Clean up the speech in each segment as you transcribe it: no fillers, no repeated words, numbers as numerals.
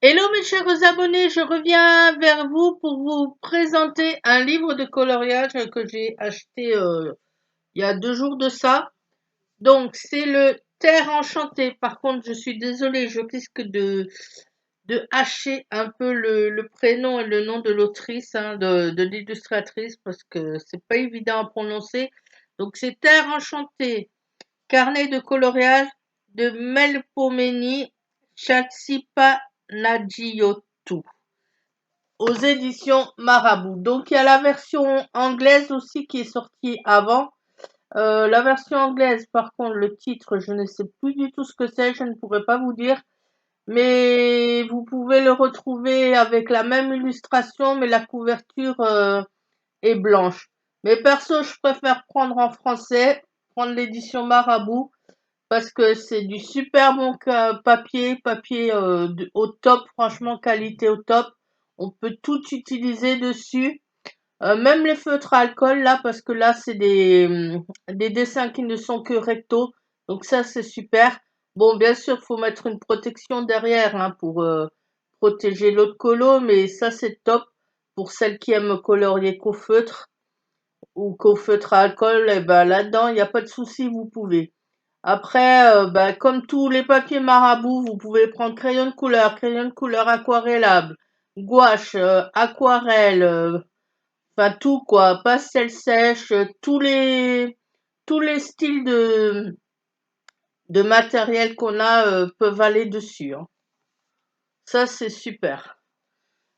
Hello mes chers abonnés, je reviens vers vous pour vous présenter un livre de coloriage que j'ai acheté il y a 2 jours de ça. Donc c'est le Terre enchantée. Par contre, je suis désolée, je risque de hacher un peu le prénom et le nom de l'autrice, hein, de l'illustratrice, parce que c'est pas évident à prononcer. Donc c'est Terre enchantée, carnet de coloriage de Melpomene Chalcipanagiotou aux éditions Marabout. Donc il y a la version anglaise aussi qui est sortie avant. La version anglaise, par contre, le titre, je ne sais plus du tout ce que c'est, je ne pourrais pas vous dire. Mais vous pouvez le retrouver avec la même illustration, mais la couverture est blanche. Mais perso, je préfère prendre en français, prendre l'édition Marabout, parce que c'est du super bon papier au top, franchement qualité au top. On peut tout utiliser dessus, même les feutres à alcool là, parce que là c'est des dessins qui ne sont que recto, donc ça c'est super. Bon, bien sûr, faut mettre une protection derrière hein, pour protéger l'autre colo, mais ça c'est top pour celles qui aiment colorier qu'au feutre ou qu'au feutre à alcool. Et ben là-dedans il n'y a pas de souci, vous pouvez. Après, bah, comme tous les papiers Marabout, vous pouvez prendre crayon de couleur aquarellable, gouache, aquarelle, enfin tout quoi, pastel sèche, tous les styles de matériel qu'on a peuvent aller dessus, hein. Ça c'est super.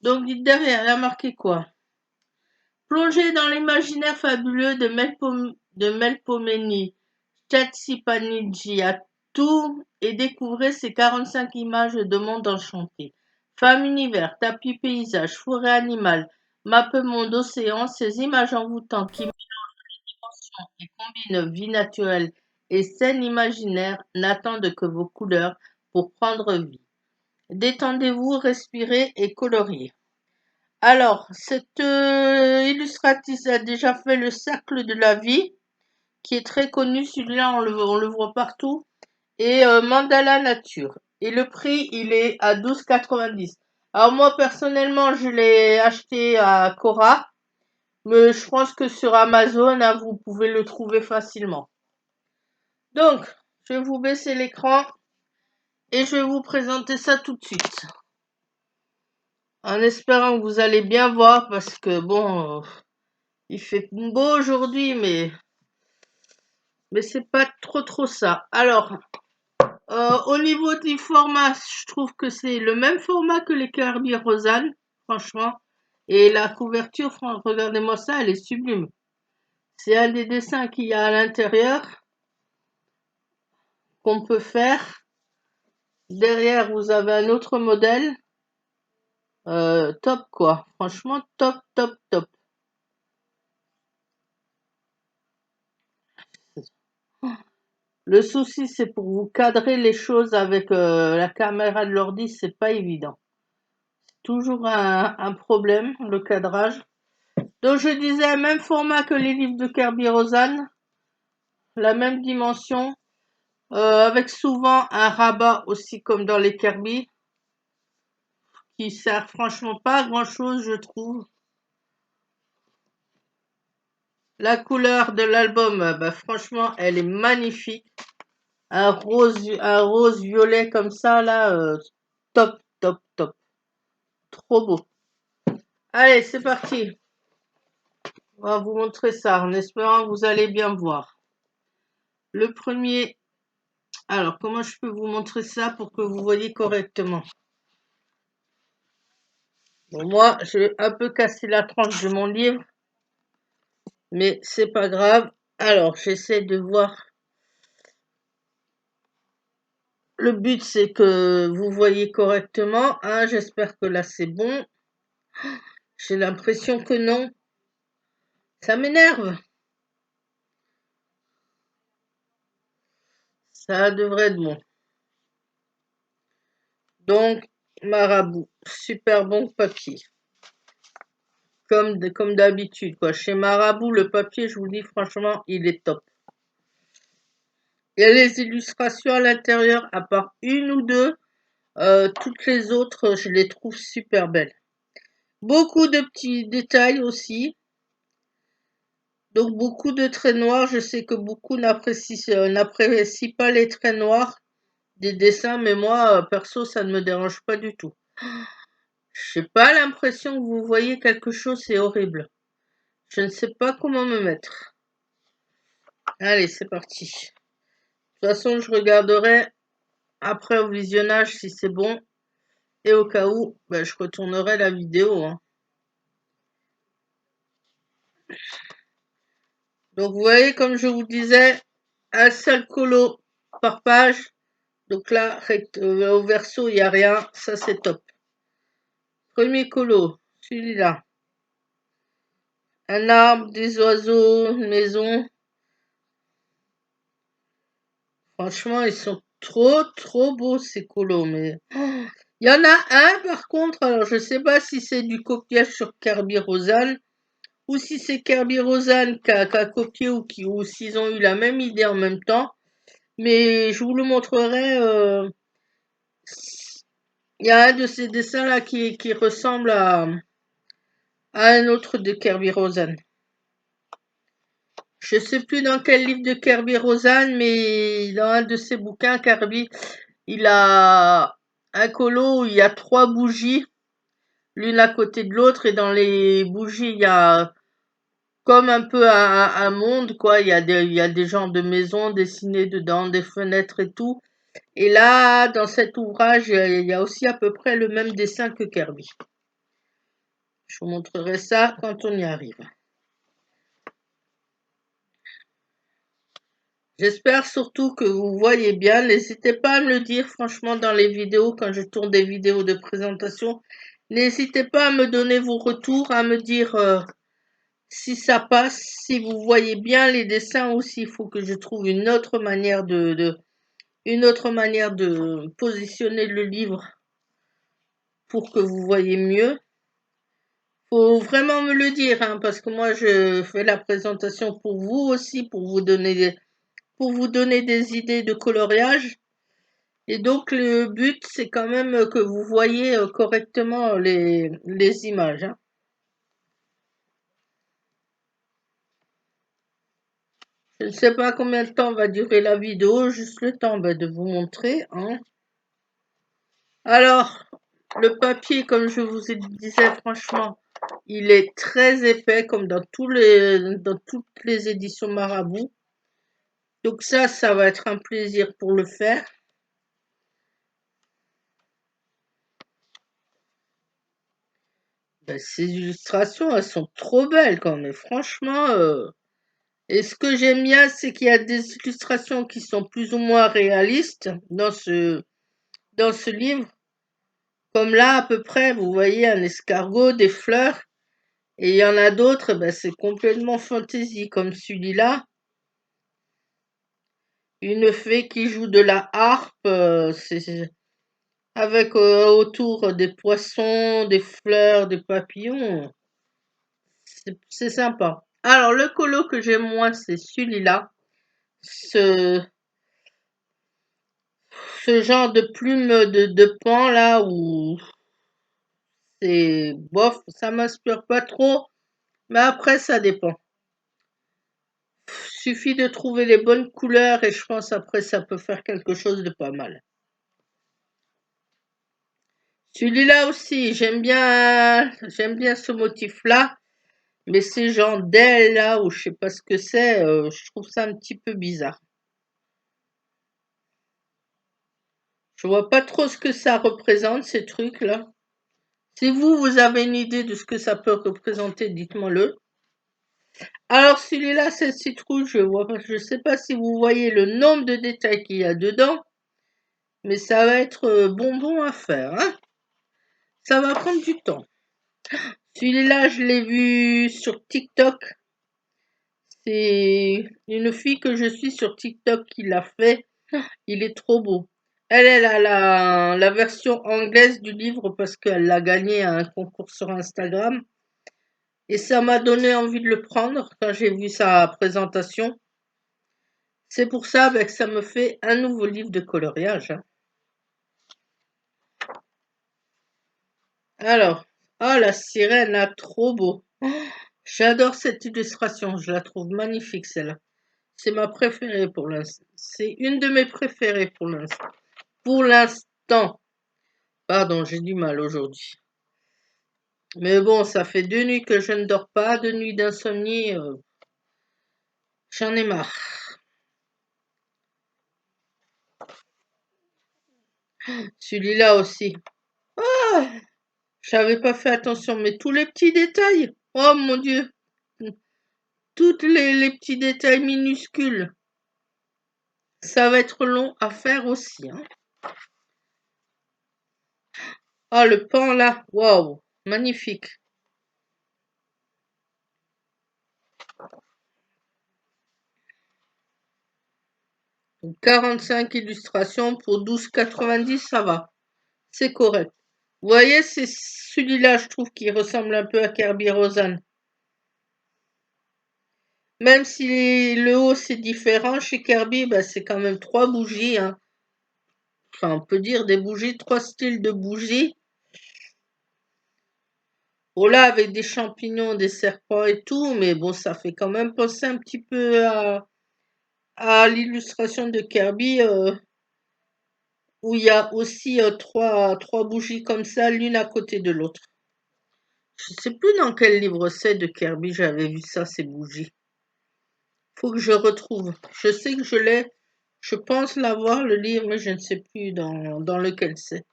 Donc dites derrière, il a marqué quoi? Plongez dans l'imaginaire fabuleux de Melpomene Chatzipanidjiatou et découvrez ses 45 images de monde enchanté. Femme univers, tapis paysage, forêt animale, map monde océan, ces images envoûtantes qui mélangent dimensions et combinent vie naturelle et scène imaginaire n'attendent que vos couleurs pour prendre vie. Détendez-vous, respirez et coloriez. Alors, cette illustratrice a déjà fait le cercle de la vie, qui est très connu, celui-là on le voit partout, et Mandala Nature. Et le prix, il est à 12,90. Alors moi, personnellement, je l'ai acheté à Cora, mais je pense que sur Amazon, hein, vous pouvez le trouver facilement. Donc, je vais vous baisser l'écran et je vais vous présenter ça tout de suite. En espérant que vous allez bien voir, parce que bon, il fait beau aujourd'hui, mais c'est pas trop ça. Alors, au niveau du format, je trouve que c'est le même format que les Kirby Rosanne, franchement. Et la couverture, regardez-moi ça, elle est sublime. C'est un des dessins qu'il y a à l'intérieur qu'on peut faire. Derrière, vous avez un autre modèle. Top quoi. Franchement, top. Le souci, c'est pour vous cadrer les choses avec la caméra de l'ordi, c'est pas évident. Toujours un problème, le cadrage. Donc je disais, même format que les livres de Kirby Rosanne, la même dimension, avec souvent un rabat aussi comme dans les Kirby, qui sert franchement pas à grand chose, je trouve. La couleur de l'album, bah, franchement, elle est magnifique. Un rose violet comme ça, là, top. Trop beau. Allez, c'est parti. On va vous montrer ça en espérant que vous allez bien voir. Le premier, alors comment je peux vous montrer ça pour que vous voyez correctement? Bon, moi, je vais un peu casser la tranche de mon livre, mais c'est pas grave. Alors, j'essaie de voir. Le but, c'est que vous voyez correctement, hein. J'espère que là, c'est bon. J'ai l'impression que non. Ça m'énerve. Ça devrait être bon. Donc, Marabout, super bon papier. Comme d'habitude, quoi. Chez Marabout, le papier, je vous dis franchement, il est top. Il y a les illustrations à l'intérieur, à part une ou deux. Toutes les autres, je les trouve super belles. Beaucoup de petits détails aussi. Donc beaucoup de traits noirs. Je sais que beaucoup n'apprécient pas les traits noirs des dessins, mais moi, perso, ça ne me dérange pas du tout. J'ai pas l'impression que vous voyez quelque chose, c'est horrible. Je ne sais pas comment me mettre. Allez, c'est parti. De toute façon, je regarderai après au visionnage si c'est bon. Et au cas où, ben, je retournerai la vidéo, hein. Donc vous voyez, comme je vous disais, un seul colo par page. Donc là, au verso, il n'y a rien. Ça, c'est top. Premier colo, celui-là. Un arbre, des oiseaux, une maison. Franchement, ils sont trop beaux, ces colos. Mais il y en a un, par contre, alors je sais pas si c'est du copiage sur Kerby Rosanne ou si c'est Kerby Rosanne qui a copié ou s'ils ont eu la même idée en même temps. Mais je vous le montrerai. Il y a un de ces dessins-là qui ressemble à un autre de Kerby Rosanne. Je sais plus dans quel livre de Kerby Rosanne, mais dans un de ses bouquins, Kerby, il a un colo où il y a 3 bougies, l'une à côté de l'autre, et dans les bougies, il y a comme un peu un monde, quoi. Il y a des genres de maisons dessinées dedans, des fenêtres et tout. Et là, dans cet ouvrage, il y a aussi à peu près le même dessin que Kerby. Je vous montrerai ça quand on y arrive. J'espère surtout que vous voyez bien. N'hésitez pas à me le dire, franchement, dans les vidéos, quand je tourne des vidéos de présentation. N'hésitez pas à me donner vos retours, à me dire si ça passe, si vous voyez bien les dessins aussi. Il faut que je trouve une autre manière une autre manière de positionner le livre pour que vous voyez mieux. Faut vraiment me le dire, hein, parce que moi je fais la présentation pour vous aussi, pour vous donner des idées de coloriage. Et donc le but c'est quand même que vous voyez correctement les images, hein. Je ne sais pas combien de temps va durer la vidéo, juste le temps de vous montrer, hein. Alors, le papier, comme je vous disais, franchement, il est très épais, comme dans dans toutes les éditions Marabout. Donc ça va être un plaisir pour le faire. Ben, ces illustrations, elles sont trop belles quand même. Franchement, et ce que j'aime bien, c'est qu'il y a des illustrations qui sont plus ou moins réalistes dans ce livre. Comme là, à peu près, vous voyez un escargot, des fleurs. Et il y en a d'autres, ben, c'est complètement fantaisie, comme celui-là. Une fée qui joue de la harpe, avec autour des poissons, des fleurs, des papillons. C'est sympa. Alors, le colo que j'aime moins, c'est celui-là. Ce, ce genre de plume de pan là où c'est bof, ça m'inspire pas trop, mais après ça dépend. Suffit de trouver les bonnes couleurs et je pense après ça peut faire quelque chose de pas mal. Celui-là aussi, j'aime bien ce motif-là, mais ces genres d'ailes là où je sais pas ce que c'est, je trouve ça un petit peu bizarre. Je vois pas trop ce que ça représente ces trucs-là. Si vous avez une idée de ce que ça peut représenter, dites-moi-le. Alors celui-là, c'est citrouille, je sais pas si vous voyez le nombre de détails qu'il y a dedans, mais ça va être bonbon à faire, hein. Ça va prendre du temps. Celui-là, je l'ai vu sur TikTok. C'est une fille que je suis sur TikTok qui l'a fait. Il est trop beau. Elle a la version anglaise du livre parce qu'elle l'a gagné à un concours sur Instagram. Et ça m'a donné envie de le prendre quand j'ai vu sa présentation. C'est pour ça que ça me fait un nouveau livre de coloriage, hein. Alors, ah, la sirène, là, trop beau. J'adore cette illustration, je la trouve magnifique, celle-là. C'est ma préférée pour l'instant. C'est une de mes préférées pour l'instant. Pour l'instant. Pardon, j'ai du mal aujourd'hui. Mais bon, ça fait 2 nuits que je ne dors pas, 2 nuits d'insomnie. J'en ai marre. Celui-là aussi. Ah, j'avais pas fait attention, mais tous les petits détails. Oh mon Dieu. Toutes les petits détails minuscules. Ça va être long à faire aussi, hein. Ah, le pan là. Waouh. Magnifique. 45 illustrations pour 12,90, ça va. C'est correct. Vous voyez, c'est celui-là, je trouve, qui ressemble un peu à Kirby Roseanne. Même si le haut c'est différent, chez Kirby, bah, c'est quand même 3 bougies, hein. Enfin, on peut dire des bougies, 3 styles de bougies. Oh là, avec des champignons, des serpents et tout, mais bon, ça fait quand même penser un petit peu à l'illustration de Kirby, où il y a aussi trois bougies comme ça, l'une à côté de l'autre. Je sais plus dans quel livre c'est de Kirby, j'avais vu ça, ces bougies. Faut que je retrouve. Je sais que je l'ai, je pense l'avoir, le livre, mais je ne sais plus dans lequel c'est.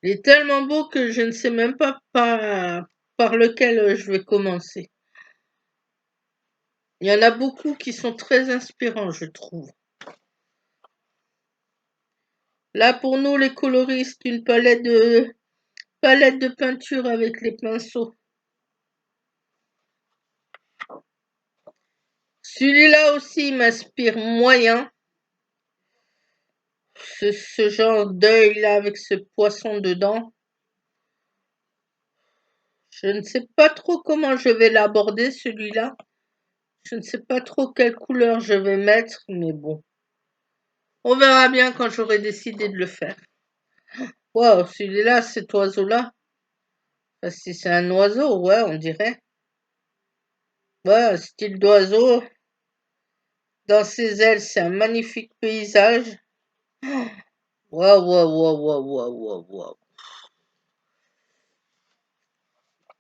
Il est tellement beau que je ne sais même pas par lequel je vais commencer. Il y en a beaucoup qui sont très inspirants, je trouve. Là, pour nous, les coloristes, une palette de peinture avec les pinceaux. Celui-là aussi m'inspire moyen. Ce genre d'œil là avec ce poisson dedans. Je ne sais pas trop comment je vais l'aborder celui-là. Je ne sais pas trop quelle couleur je vais mettre, mais bon. On verra bien quand j'aurai décidé de le faire. Waouh, celui-là, cet oiseau-là. Enfin, si c'est un oiseau, ouais, on dirait. Ouais, un style d'oiseau. Dans ses ailes, c'est un magnifique paysage. Waouh, waouh, waouh, waouh, waouh, waouh, waouh.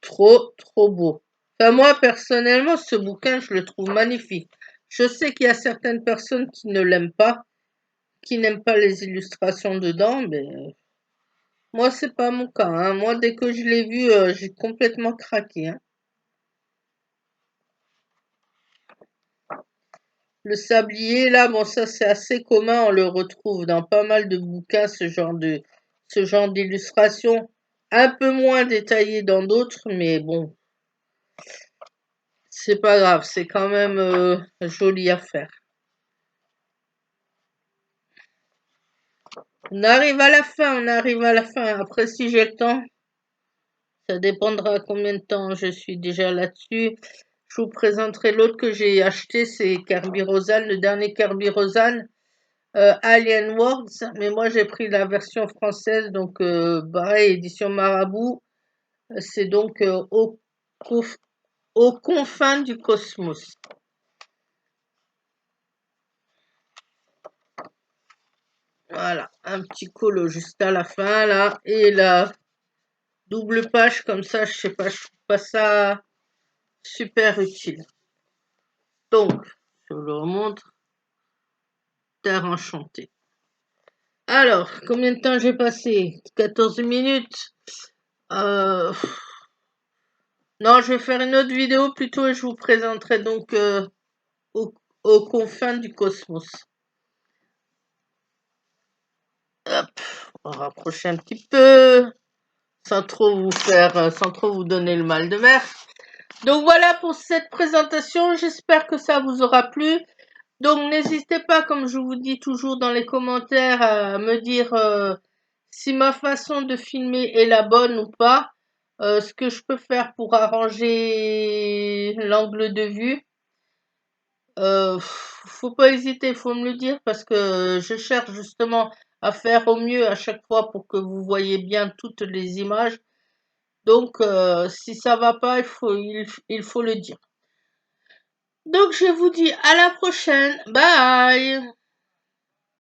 Trop, trop beau. Enfin, moi, personnellement, ce bouquin, je le trouve magnifique. Je sais qu'il y a certaines personnes qui ne l'aiment pas, qui n'aiment pas les illustrations dedans, mais moi, c'est pas mon cas, hein. Moi, dès que je l'ai vu, j'ai complètement craqué, hein. Le sablier, là, bon, ça, c'est assez commun, on le retrouve dans pas mal de bouquins, ce genre d'illustration. Un peu moins détaillé dans d'autres, mais bon, c'est pas grave, c'est quand même joli à faire. On arrive à la fin, on arrive à la fin. Après, si j'ai le temps, ça dépendra combien de temps je suis déjà là-dessus. Je vous présenterai l'autre que j'ai acheté, c'est Kirby Roseanne, le dernier Kirby Roseanne, Alien Worlds. Mais moi, j'ai pris la version française, donc pareil, édition Marabout. C'est donc aux confins du cosmos. Voilà, un petit colo juste à la fin, là. Et la double page, comme ça, je sais pas, je trouve pas ça super utile. Donc, je vous le remontre. Terre enchantée. Alors, combien de temps j'ai passé? 14 minutes. Euh, Non, je vais faire une autre vidéo plutôt et je vous présenterai donc aux, aux confins du cosmos. Hop, on va rapprocher un petit peu, sans trop vous donner le mal de mer. Donc voilà pour cette présentation. J'espère que ça vous aura plu. Donc n'hésitez pas, comme je vous dis toujours dans les commentaires, à me dire si ma façon de filmer est la bonne ou pas, ce que je peux faire pour arranger l'angle de vue. Faut pas hésiter, faut me le dire parce que je cherche justement à faire au mieux à chaque fois pour que vous voyez bien toutes les images. Donc, si ça va pas, il faut le dire. Donc, je vous dis à la prochaine. Bye!